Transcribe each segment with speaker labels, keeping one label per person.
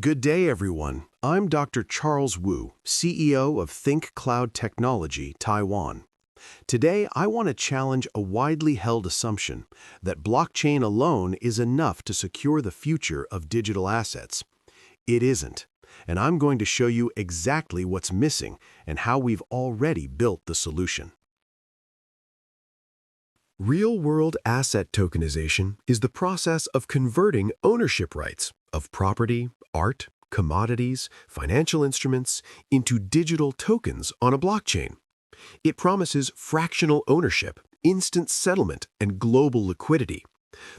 Speaker 1: Good day, everyone. I'm Dr. Charles Wu, CEO of ThinkCloud Technology, Taiwan. Today, I want to challenge a widely held assumption that blockchain alone is enough to secure the future of digital assets. It isn't, and I'm going to show you exactly what's missing and how we've already built the solution. Real-world asset tokenization is the process of converting ownership rights of property, art, commodities, financial instruments into digital tokens on a blockchain. It promises fractional ownership, instant settlement, and global liquidity.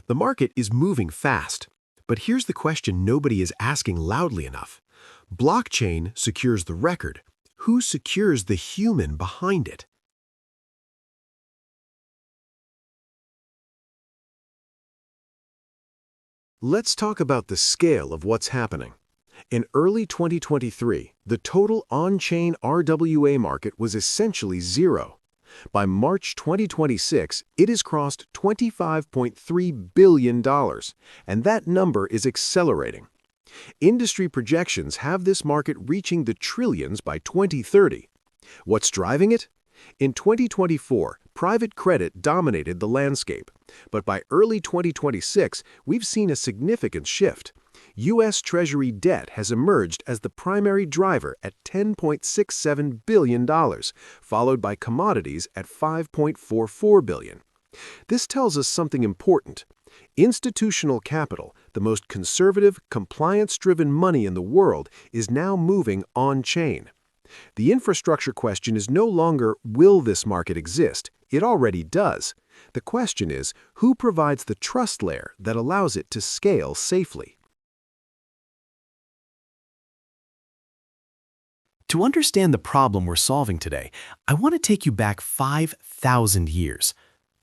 Speaker 1: The market is moving fast, but here's the question nobody is asking loudly enough. Blockchain secures the record. Who secures the human behind it? Let's talk about the scale of what's happening. In early 2023, the total on-chain RWA market was essentially zero. By March 2026, it has crossed $25.3 billion, and that number is accelerating. Industry projections have this market reaching the trillions by 2030. What's driving it? In 2024, private credit dominated the landscape, but by early 2026, we've seen a significant shift. U.S. Treasury debt has emerged as the primary driver at $10.67 billion, followed by commodities at $5.44 billion. This tells us something important. Institutional capital, the most conservative, compliance-driven money in the world, is now moving on-chain. The infrastructure question is no longer, will this market exist? It already does. The question is, who provides the trust layer that allows it to scale safely? To understand the problem we're solving today, I want to take you back 5,000 years.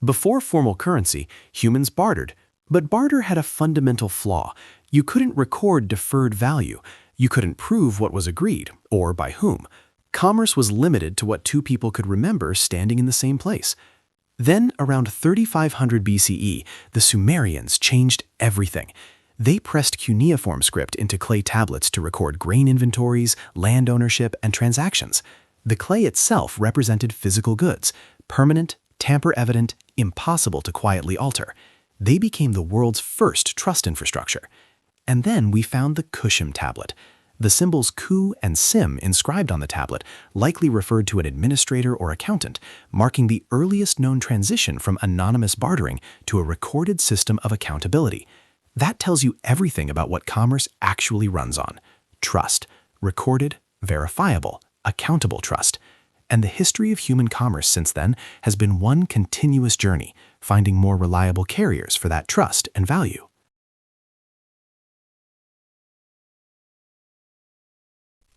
Speaker 1: Before formal currency, humans bartered, but barter had a fundamental flaw. You couldn't record deferred value. You couldn't prove what was agreed, or by whom. Commerce was limited to what two people could remember standing in the same place. Then, around 3500 BCE, the Sumerians changed everything. They pressed cuneiform script into clay tablets to record grain inventories, land ownership, and transactions. The clay itself represented physical goods, permanent, tamper-evident, impossible to quietly alter. They became the world's first trust infrastructure. And then we found the Kushim tablet. The symbols Ku and Sim inscribed on the tablet likely referred to an administrator or accountant, marking the earliest known transition from anonymous bartering to a recorded system of accountability. That tells you everything about what commerce actually runs on. Trust, recorded, verifiable, accountable trust. And the history of human commerce since then has been one continuous journey, finding more reliable carriers for that trust and value.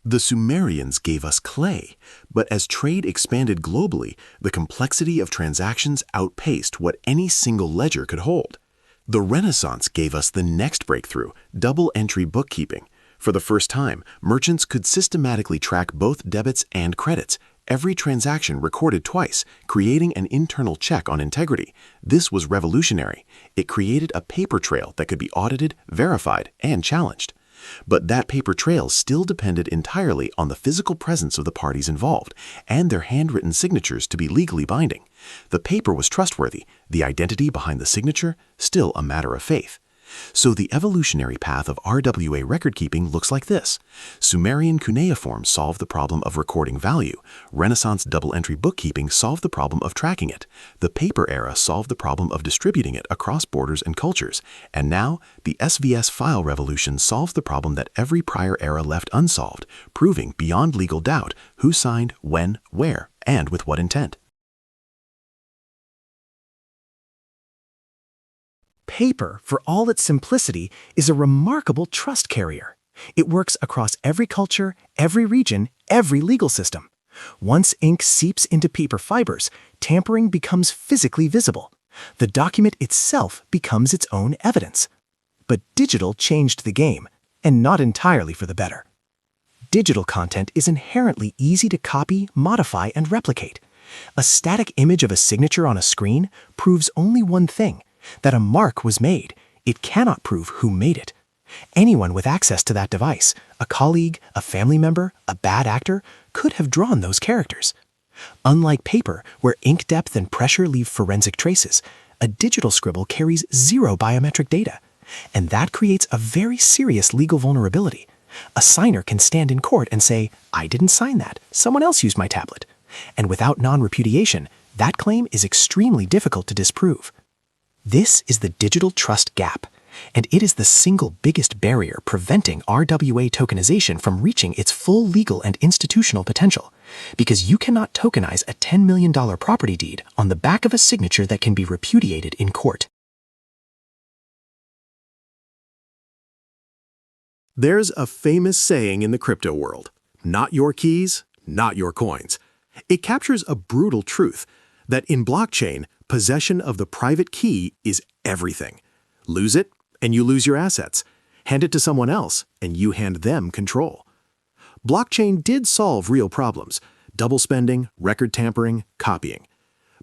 Speaker 1: The Sumerians gave us clay, but as trade expanded globally, the complexity of transactions outpaced what any single ledger could hold. The Renaissance gave us the next breakthrough, double-entry bookkeeping. For the first time, merchants could systematically track both debits and credits, every transaction recorded twice, creating an internal check on integrity. This was revolutionary. It created a paper trail that could be audited, verified, and challenged. But that paper trail still depended entirely on the physical presence of the parties involved and their handwritten signatures to be legally binding. The paper was trustworthy, the identity behind the signature still a matter of faith. So the evolutionary path of RWA record-keeping looks like this. Sumerian cuneiform solved the problem of recording value. Renaissance double-entry bookkeeping solved the problem of tracking it. The paper era solved the problem of distributing it across borders and cultures. And now, the SVS file revolution solves the problem that every prior era left unsolved, proving beyond legal doubt who signed, when, where, and with what intent.
Speaker 2: Paper, for all its simplicity, is a remarkable trust carrier. It works across every culture, every region, every legal system. Once ink seeps into paper fibers, tampering becomes physically visible. The document itself becomes its own evidence. But digital changed the game, and not entirely for the better. Digital content is inherently easy to copy, modify, and replicate. A static image of a signature on a screen proves only one thing: that a mark was made. It cannot prove who made it. Anyone with access to that device, a colleague, a family member, a bad actor, could have drawn those characters. Unlike paper, where ink depth and pressure leave forensic traces, a digital scribble carries zero biometric data. And that creates a very serious legal vulnerability. A signer can stand in court and say, "I didn't sign that, someone else used my tablet." And without non-repudiation, that claim is extremely difficult to disprove. This is the digital trust gap, and it is the single biggest barrier preventing RWA tokenization from reaching its full legal and institutional potential, because you cannot tokenize a $10 million property deed on the back of a signature that can be repudiated in court.
Speaker 1: There's a famous saying in the crypto world, "Not your keys, not your coins." It captures a brutal truth that in blockchain, possession of the private key is everything. Lose it, and you lose your assets. Hand it to someone else, and you hand them control. Blockchain did solve real problems: double spending, record tampering, copying.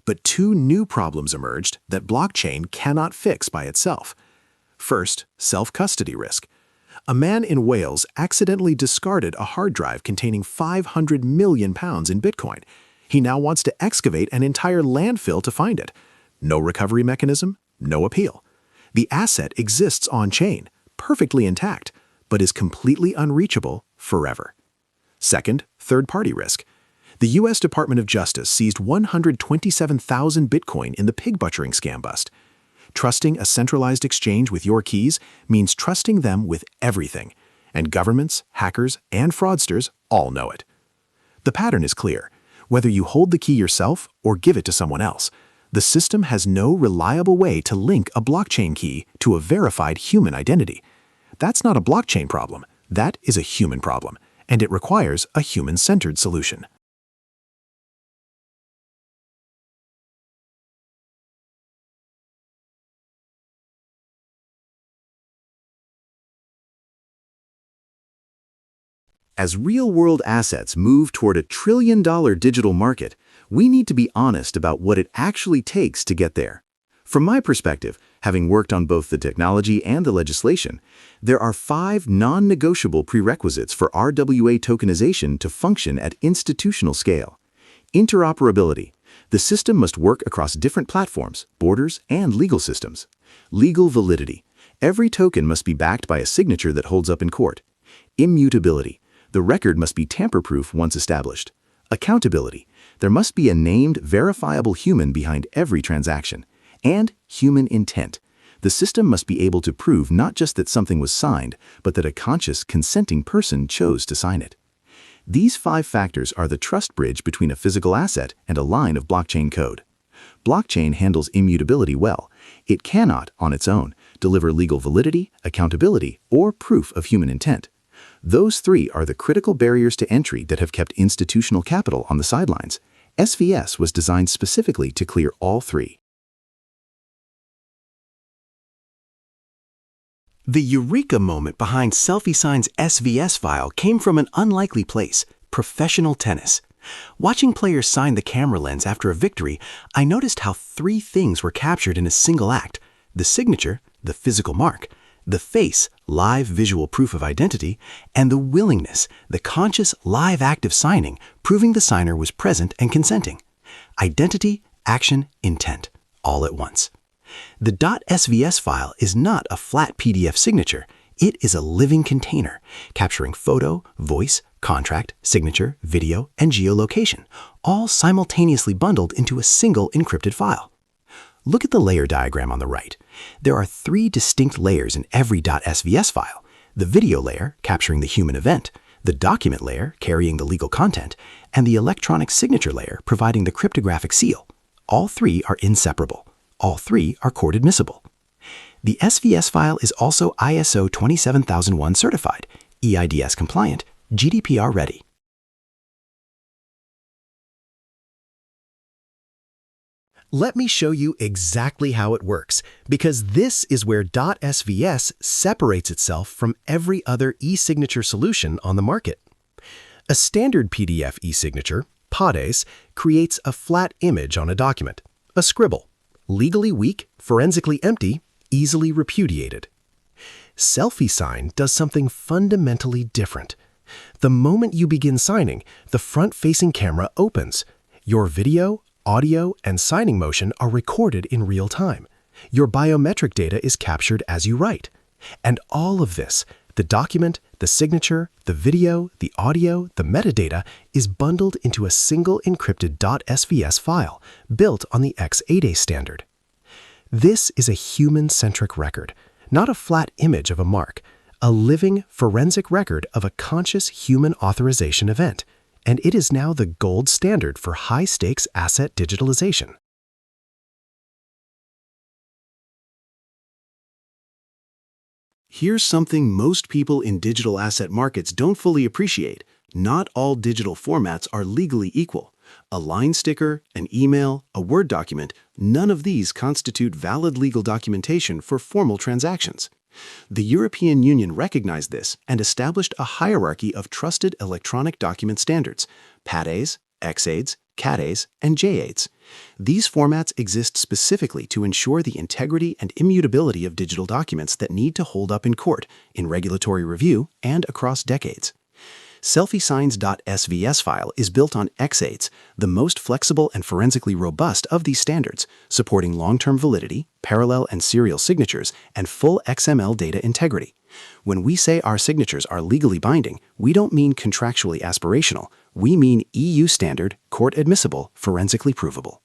Speaker 1: But two new problems emerged that blockchain cannot fix by itself. First, self-custody risk. A man in Wales accidentally discarded a hard drive containing 500 million pounds in Bitcoin. He now wants to excavate an entire landfill to find it. No recovery mechanism, no appeal. The asset exists on-chain, perfectly intact, but is completely unreachable forever. Second, third-party risk. The U.S. Department of Justice seized 127,000 Bitcoin in the pig butchering scam bust. Trusting a centralized exchange with your keys means trusting them with everything, and governments, hackers, and fraudsters all know it. The pattern is clear. Whether you hold the key yourself or give it to someone else, the system has no reliable way to link a blockchain key to a verified human identity. That's not a blockchain problem. That is a human problem, and it requires a human-centered solution. As real-world assets move toward a trillion-dollar digital market, we need to be honest about what it actually takes to get there. From my perspective, having worked on both the technology and the legislation, there are 5 non-negotiable prerequisites for RWA tokenization to function at institutional scale. Interoperability. The system must work across different platforms, borders, and legal systems. Legal validity. Every token must be backed by a signature that holds up in court. Immutability. The record must be tamper-proof once established. Accountability. There must be a named, verifiable human behind every transaction. And human intent. The system must be able to prove not just that something was signed, but that a conscious, consenting person chose to sign it. These 5 factors are the trust bridge between a physical asset and a line of blockchain code. Blockchain handles immutability well. It cannot, on its own, deliver legal validity, accountability, or proof of human intent. Those 3 are the critical barriers to entry that have kept institutional capital on the sidelines. SVS was designed specifically to clear all 3. The eureka moment behind SelfieSign's SVS file came from an unlikely place: professional tennis. Watching players sign the camera lens after a victory, I noticed how 3 things were captured in a single act: the signature, the physical mark, the face, live visual proof of identity, and the willingness, the conscious live act of signing, proving the signer was present and consenting. Identity, action, intent, all at once. The .svs file is not a flat PDF signature. It is a living container, capturing photo, voice, contract, signature, video, and geolocation, all simultaneously bundled into a single encrypted file. Look at the layer diagram on the right. There are 3 distinct layers in every .svs file: the video layer, capturing the human event, the document layer, carrying the legal content, and the electronic signature layer, providing the cryptographic seal. All 3 are inseparable. All 3 are court admissible. The SVS file is also ISO 27001 certified, eIDAS-compliant, GDPR ready. Let me show you exactly how it works, because this is where .svs separates itself from every other e-signature solution on the market. A standard PDF e-signature, PODES, creates a flat image on a document, a scribble, legally weak, forensically empty, easily repudiated.
Speaker 2: SelfieSign does something fundamentally different. The moment you begin signing, the front-facing camera opens. Your video, audio, and signing motion are recorded in real time. Your biometric data is captured as you write. And all of this, the document, the signature, the video, the audio, the metadata, is bundled into a single encrypted .svs file built on the eIDAS standard. This is a human-centric record, not a flat image of a mark, a living forensic record of a conscious human authorization event, and it is now the gold standard for high-stakes asset digitalization.
Speaker 1: Here's something most people in digital asset markets don't fully appreciate. Not all digital formats are legally equal. A line sticker, an email, a Word document, none of these constitute valid legal documentation for formal transactions. The European Union recognized this and established a hierarchy of trusted electronic document standards: PATEs, XAIDs, CATEs, and JAIDs. These formats exist specifically to ensure the integrity and immutability of digital documents that need to hold up in court, in regulatory review, and across decades. SelfieSign's .svs file is built on XAIDs, the most flexible and forensically robust of these standards, supporting long-term validity, parallel and serial signatures, and full XML data integrity. When we say our signatures are legally binding, we don't mean contractually aspirational. We mean EU standard, court-admissible, forensically provable.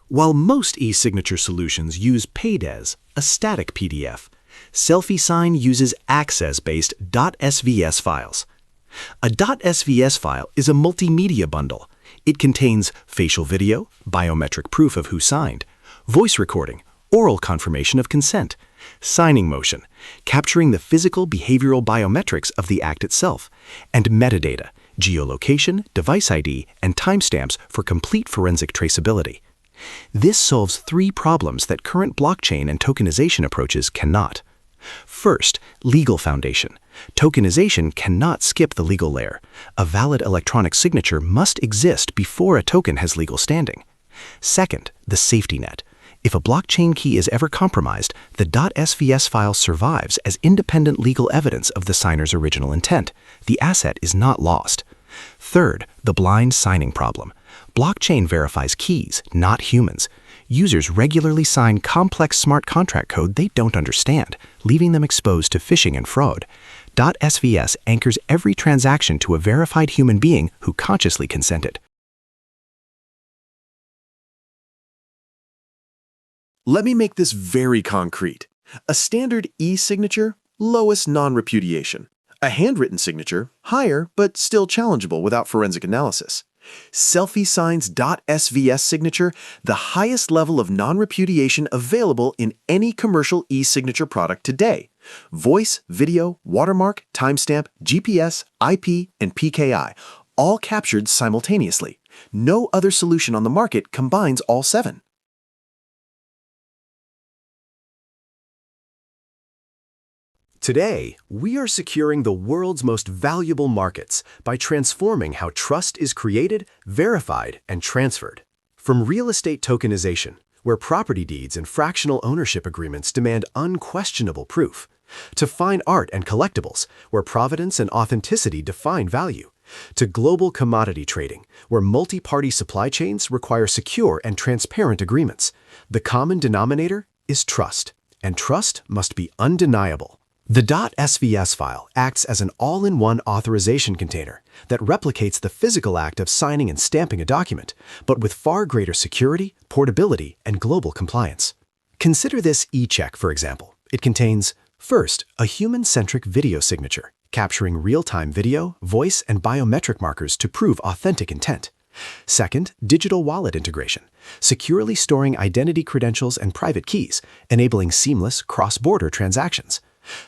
Speaker 1: While most e-signature solutions use PAIDES, a static PDF, SelfieSign uses access-based .svs files. A .svs file is a multimedia bundle. It contains facial video, biometric proof of who signed, voice recording, oral confirmation of consent, signing motion, capturing the physical behavioral biometrics of the act itself, and metadata, geolocation, device ID, and timestamps for complete forensic traceability. This solves three problems that current blockchain and tokenization approaches cannot. First, legal foundation. Tokenization cannot skip the legal layer. A valid electronic signature must exist before a token has legal standing. Second, the safety net. If a blockchain key is ever compromised, the .svs file survives as independent legal evidence of the signer's original intent. The asset is not lost. Third, the blind signing problem. Blockchain verifies keys, not humans. Users regularly sign complex smart contract code they don't understand, leaving them exposed to phishing and fraud. .svs anchors every transaction to a verified human being who consciously consented.
Speaker 3: Let me make this very concrete. A standard e-signature, lowest non-repudiation. A handwritten signature, higher but still challengeable without forensic analysis. SelfieSign's .svs signature, the highest level of non-repudiation available in any commercial e-signature product today. Voice, video, watermark, timestamp, GPS, IP, and PKI, all captured simultaneously. No other solution on the market combines all seven.
Speaker 1: Today, we are securing the world's most valuable markets by transforming how trust is created, verified, and transferred. From real estate tokenization, where property deeds and fractional ownership agreements demand unquestionable proof, to fine art and collectibles, where provenance and authenticity define value, to global commodity trading, where multi-party supply chains require secure and transparent agreements. The common denominator is trust, and trust must be undeniable. The .svs file acts as an all-in-one authorization container that replicates the physical act of signing and stamping a document, but with far greater security, portability, and global compliance. Consider this e-check, for example. It contains, first, a human-centric video signature, capturing real-time video, voice, and biometric markers to prove authentic intent. Second, digital wallet integration, securely storing identity credentials and private keys, enabling seamless cross-border transactions.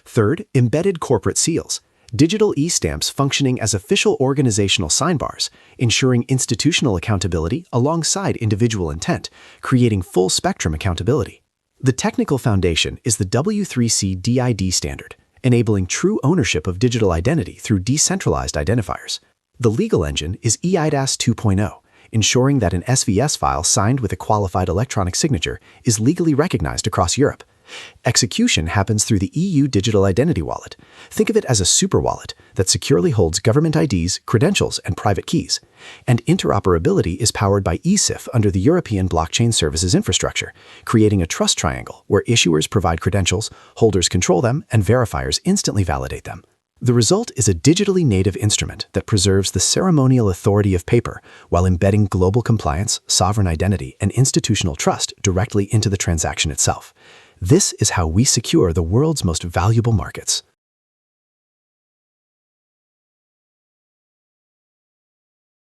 Speaker 1: Third, embedded corporate seals, digital e-stamps functioning as official organizational signbars, ensuring institutional accountability alongside individual intent, creating full-spectrum accountability. The technical foundation is the W3C DID standard, enabling true ownership of digital identity through decentralized identifiers. The legal engine is eIDAS 2.0,
Speaker 2: ensuring that an SVS file signed with a qualified electronic signature is legally recognized across Europe. Execution happens through the EU Digital Identity Wallet. Think of it as a super wallet that securely holds government IDs, credentials, and private keys. And interoperability is powered by eSIF under the European Blockchain Services Infrastructure, creating a trust triangle where issuers provide credentials, holders control them, and verifiers instantly validate them. The result is a digitally native instrument that preserves the ceremonial authority of paper while embedding global compliance, sovereign identity, and institutional trust directly into the transaction itself. This is how we secure the world's most valuable markets.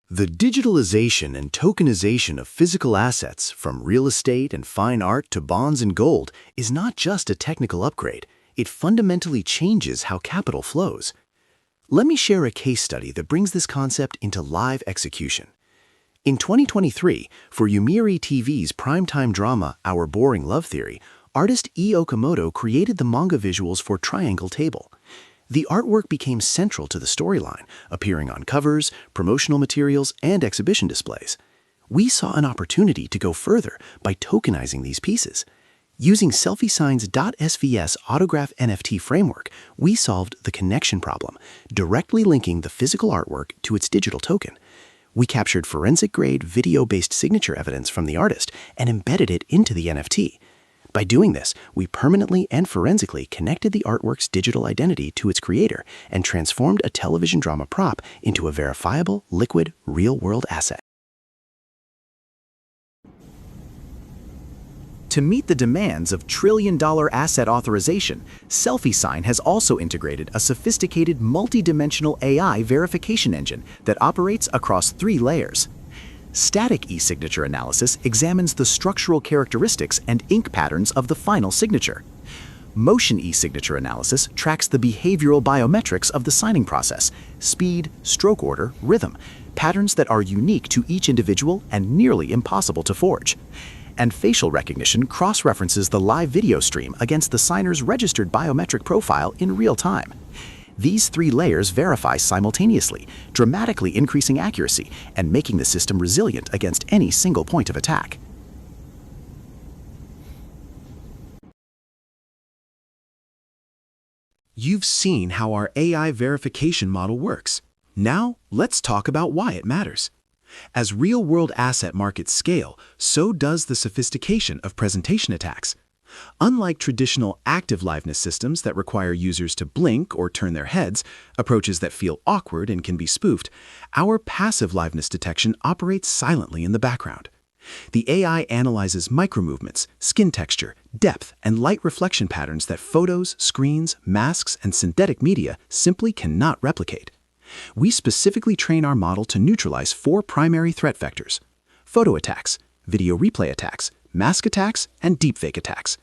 Speaker 3: The digitalization and tokenization of physical assets, from real estate and fine art to bonds and gold, is not just a technical upgrade. It fundamentally changes how capital flows. Let me share a case study that brings this concept into live execution. In 2023, for Yomiuri TV's primetime drama Our Boring Love Theory, artist E. Okamoto created the manga visuals for Triangle Table. The artwork became central to the storyline, appearing on covers, promotional materials, and exhibition displays. We saw an opportunity to go further by tokenizing these pieces. Using SelfieSign's .svs autograph NFT framework, we solved the connection problem, directly linking the physical artwork to its digital token. We captured forensic-grade video-based signature evidence from the artist and embedded it into the NFT. By doing this, we permanently and forensically connected the artwork's digital identity to its creator and transformed a television drama prop into a verifiable, liquid, real-world asset.
Speaker 2: To meet the demands of trillion-dollar asset authorization, SelfieSign has also integrated a sophisticated multi-dimensional AI verification engine that operates across 3 layers. Static e-signature analysis examines the structural characteristics and ink patterns of the final signature. Motion e-signature analysis tracks the behavioral biometrics of the signing process: speed, stroke order, rhythm, patterns that are unique to each individual and nearly impossible to forge. And facial recognition cross-references the live video stream against the signer's registered biometric profile in real time. These 3 layers verify simultaneously, dramatically increasing accuracy and making the system resilient against any single point of attack.
Speaker 3: You've seen how our AI verification model works. Now, let's talk about why it matters. As real-world asset markets scale, so does the sophistication of presentation attacks. Unlike traditional active liveness systems that require users to blink or turn their heads, approaches that feel awkward and can be spoofed, our passive liveness detection operates silently in the background. The AI analyzes micromovements, skin texture, depth, and light reflection patterns that photos, screens, masks, and synthetic media simply cannot replicate. We specifically train our model to neutralize 4 primary threat vectors: photo attacks, video replay attacks, mask attacks, and deepfake attacks.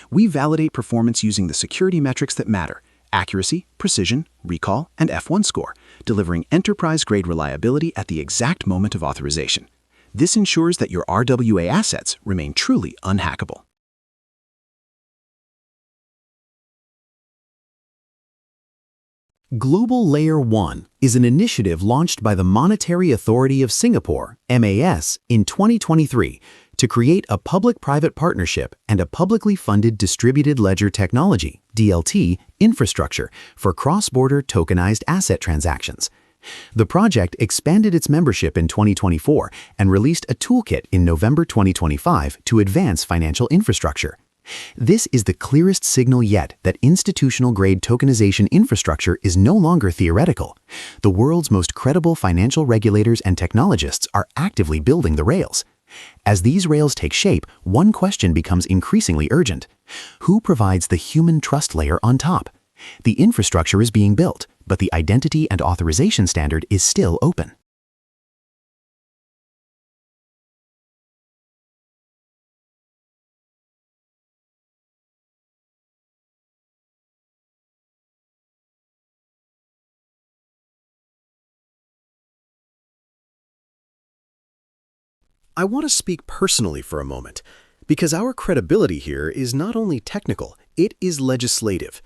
Speaker 3: We validate performance using the security metrics that matter: accuracy, precision, recall, and F1 score, delivering enterprise-grade reliability at the exact moment of authorization. This ensures that your RWA assets remain truly unhackable.
Speaker 1: Global Layer 1 is an initiative launched by the Monetary Authority of Singapore, MAS, in 2023 to create a public-private partnership and a publicly funded distributed ledger technology, DLT, infrastructure for cross-border tokenized asset transactions. The project expanded its membership in 2024 and released a toolkit in November 2025 to advance financial infrastructure. This is the clearest signal yet that institutional-grade tokenization infrastructure is no longer theoretical. The world's most credible financial regulators and technologists are actively building the rails. As these rails take shape, one question becomes increasingly urgent. Who provides the human trust layer on top? The infrastructure is being built, but the identity and authorization standard is still open.
Speaker 3: I want to speak personally for a moment, because our credibility here is not only technical, it is legislative.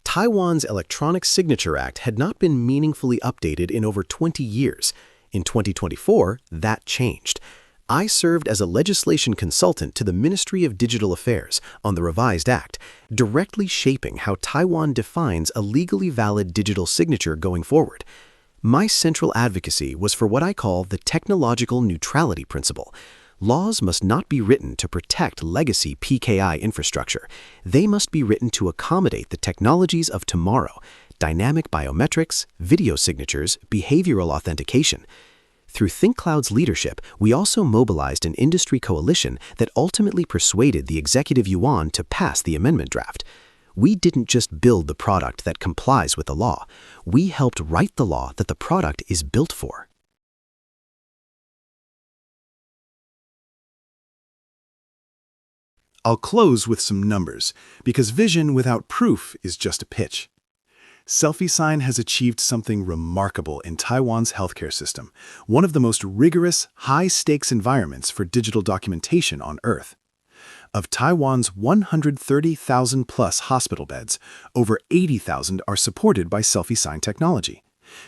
Speaker 3: Taiwan's Electronic Signature Act had not been meaningfully updated in over 20 years,
Speaker 1: In 2024, that changed. I served as a legislation consultant to the Ministry of Digital Affairs on the revised act, directly shaping how Taiwan defines a legally valid digital signature going forward. My central advocacy was for what I call the technological neutrality principle. Laws must not be written to protect legacy PKI infrastructure. They must be written to accommodate the technologies of tomorrow: dynamic biometrics, video signatures, behavioral authentication. Through ThinkCloud's leadership, we also mobilized an industry coalition that ultimately persuaded the Executive Yuan to pass the amendment draft. We didn't just build the product that complies with the law. We helped write the law that the product is built for.
Speaker 3: I'll close with some numbers, because vision without proof is just a pitch. SelfieSign has achieved something remarkable in Taiwan's healthcare system, one of the most rigorous, high-stakes environments for digital documentation on Earth. Of Taiwan's 130,000-plus hospital beds, over 80,000 are supported by SelfieSign technology.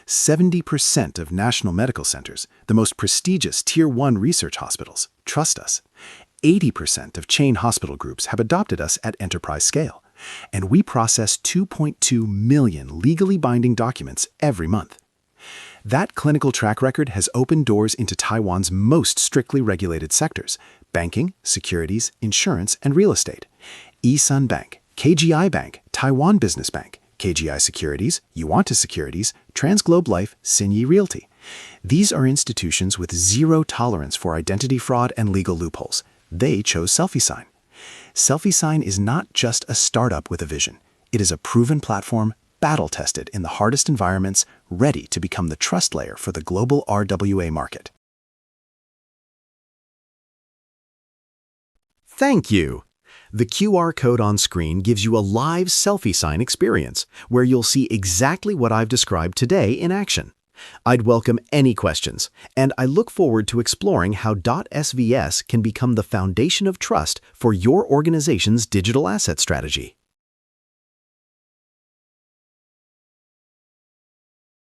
Speaker 3: 70% of national medical centers, the most prestigious Tier 1 research hospitals, trust us. 80% of chain hospital groups have adopted us at enterprise scale. And we process 2.2 million legally binding documents every month. That clinical track record has opened doors into Taiwan's most strictly regulated sectors: banking, securities, insurance, and real estate. eSun Bank, KGI Bank, Taiwan Business Bank, KGI Securities, Yuanta Securities, Transglobe Life, Sinyi Realty. These are institutions with zero tolerance for identity fraud and legal loopholes. They chose SelfieSign. SelfieSign is not just a startup with a vision. It is a proven platform, battle-tested in the hardest environments, ready to become the trust layer for the global RWA market.
Speaker 1: Thank you. The QR code on screen gives you a live SelfieSign experience, where you'll see exactly what I've described today in action. I'd welcome any questions, and I look forward to exploring how .svs can become the foundation of trust for your organization's digital asset strategy.